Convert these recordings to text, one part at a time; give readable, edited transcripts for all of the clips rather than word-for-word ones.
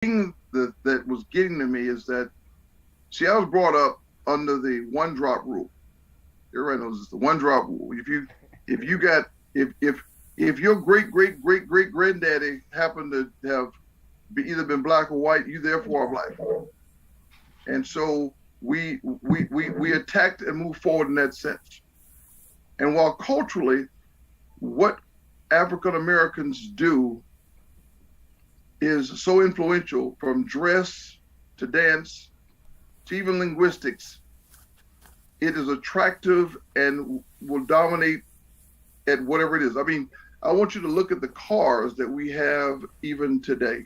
thing that was getting to me is that, see, I was brought up under the one drop rule. Everybody knows it's the one drop rule. If you got if your great granddaddy happened to have either been black or white, you therefore are black. And so we attacked and moved forward in that sense. And while culturally, what African Americans do is so influential, from dress to dance to even linguistics, it is attractive and will dominate at whatever it is. I mean, I want you to look at the cars that we have even today.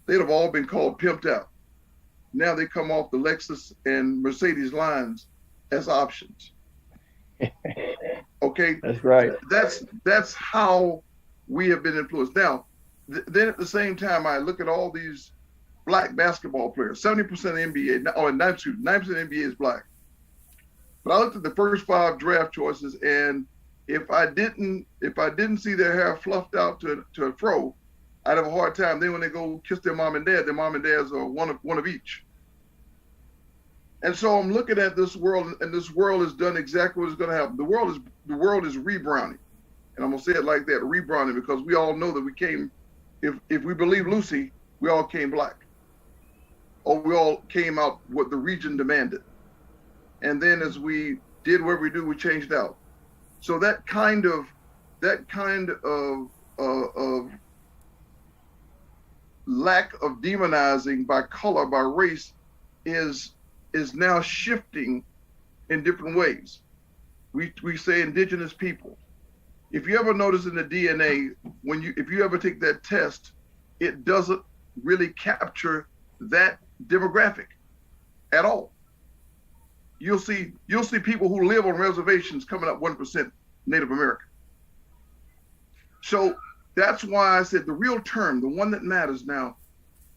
They'd have all been called pimped out. Now they come off the Lexus and Mercedes lines as options. Okay, That's right. that's how we have been influenced. Now, then at the same time, I look at all these black basketball players. 70% of the NBA, oh, and 9% of the NBA is black. But I looked at the first 5 draft choices, and if I didn't see their hair fluffed out to a fro, I'd have a hard time. Then when they go kiss their mom and dads are one of each. And so I'm looking at this world, and this world has done exactly what is going to happen. The world is rebrowning, and I'm gonna say it like that, rebrowning, because we all know that we came. If we believe Lucy, we all came black, or we all came out what the region demanded, and then as we did what we do, we changed out. So that kind of lack of demonizing by color, by race, is now shifting in different ways. We say indigenous people. If you ever notice in the DNA, if you ever take that test, it doesn't really capture that demographic at all. You'll see people who live on reservations coming up 1% Native American. So that's why I said the real term, the one that matters now,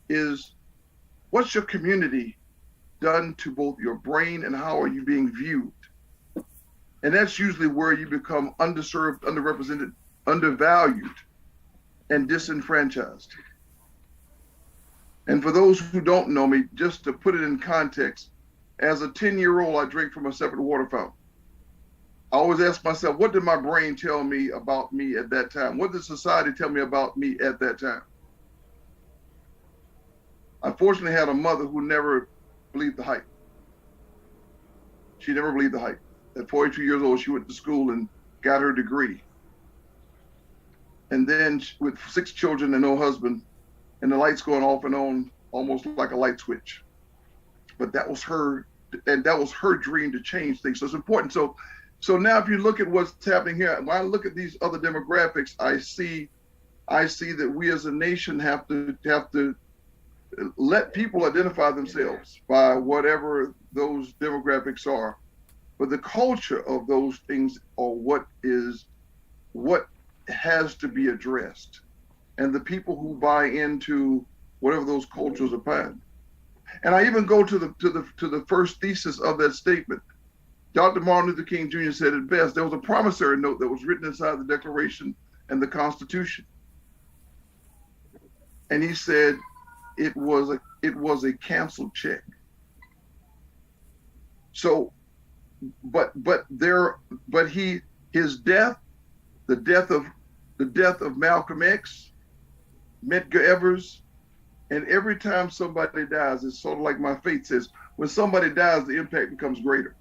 is what's your community done to both your brain and how are you being viewed? And that's usually where you become underserved, underrepresented, undervalued, and disenfranchised. And for those who don't know me, just to put it in context, as a 10-year-old, I drank from a separate water fountain. I always ask myself, what did my brain tell me about me at that time? What did society tell me about me at that time? I fortunately had a mother who never believed the hype. She never believed the hype. At 42 years old, she went to school and got her degree. And then with 6 children and no husband, and the lights going off and on, almost like a light switch. But that was her, and that was her dream to change things. So it's important. So now if you look at what's happening here, when I look at these other demographics, I see that we as a nation have to let people identify themselves by whatever those demographics are. But the culture of those things are what has to be addressed. And the people who buy into whatever those cultures are buying. And I even go to the first thesis of that statement. Dr. Martin Luther King Jr. said it best. There was a promissory note that was written inside the Declaration and the Constitution. And he said it was a canceled check. So, his death, the death of Malcolm X, Medgar Evers, and every time somebody dies, it's sort of like my faith says, when somebody dies, the impact becomes greater,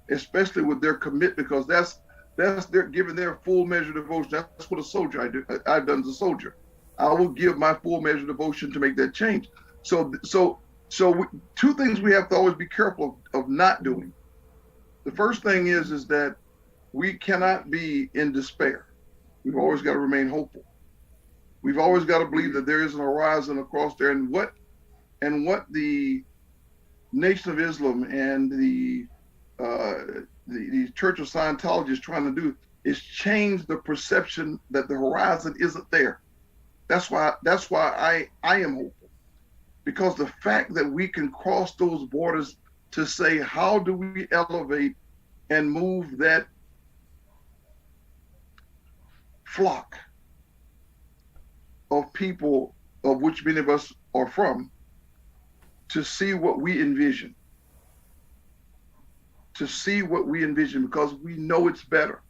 especially with their commitment, because that's they're giving their full measure of devotion. That's what a soldier I've done as a soldier. I will give my full measure of devotion to make that change. So 2 things we have to always be careful of not doing. The first thing is that we cannot be in despair. We've always got to remain hopeful. We've always got to believe that there is an horizon across there, and what the Nation of Islam and the Church of Scientology is trying to do is change the perception that the horizon isn't there. That's why I am hopeful, because the fact that we can cross those borders to say, how do we elevate and move that flock of people of which many of us are from, to see what we envision. To see what we envision, because we know it's better.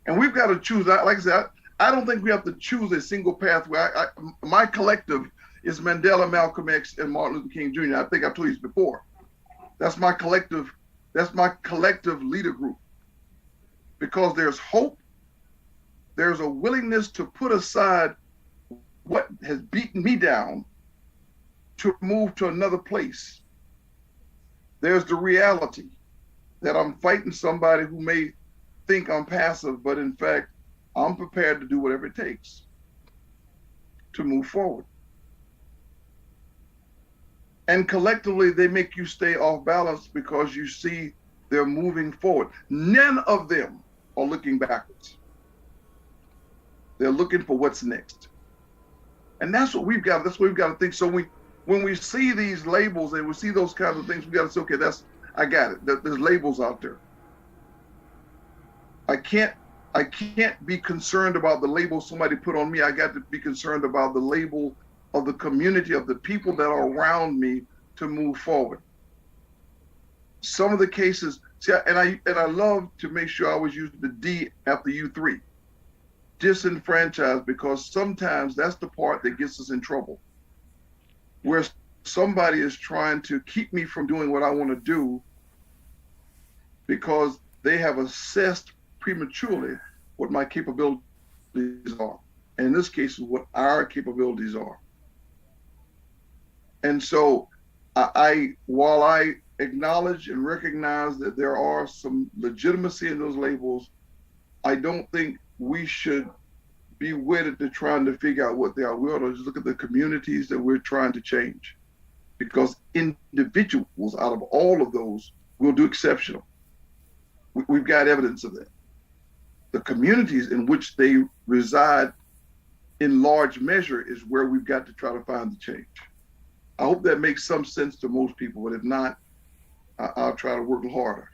And we've got to choose. Like I said, I don't think we have to choose a single pathway. My collective is Mandela, Malcolm X, and Martin Luther King Jr. I think I've told you this before. That's my collective. That's my collective leader group. Because there's hope. There's a willingness to put aside what has beaten me down to move to another place. There's the reality that I'm fighting somebody who may think I'm passive, but in fact, I'm prepared to do whatever it takes to move forward. And collectively, they make you stay off balance because you see they're moving forward. None of them are looking backwards. They're looking for what's next. And that's what we've got to think. So when we see these labels and we see those kinds of things, we got to say, okay, I got it. There's labels out there. I can't be concerned about the label somebody put on me. I got to be concerned about the label of the community, of the people that are around me to move forward. Some of the cases, and I love to make sure I always use the D after U3, disenfranchised, because sometimes that's the part that gets us in trouble, where somebody is trying to keep me from doing what I want to do because they have assessed prematurely what my capabilities are. And in this case, what our capabilities are. And so while I acknowledge and recognize that there are some legitimacy in those labels, I don't think we should be wedded to trying to figure out what they are. We ought to just look at the communities that we're trying to change, because individuals out of all of those will do exceptional. We've got evidence of that. The communities in which they reside in large measure is where we've got to try to find the change. I hope that makes some sense to most people, but if not, I'll try to work harder.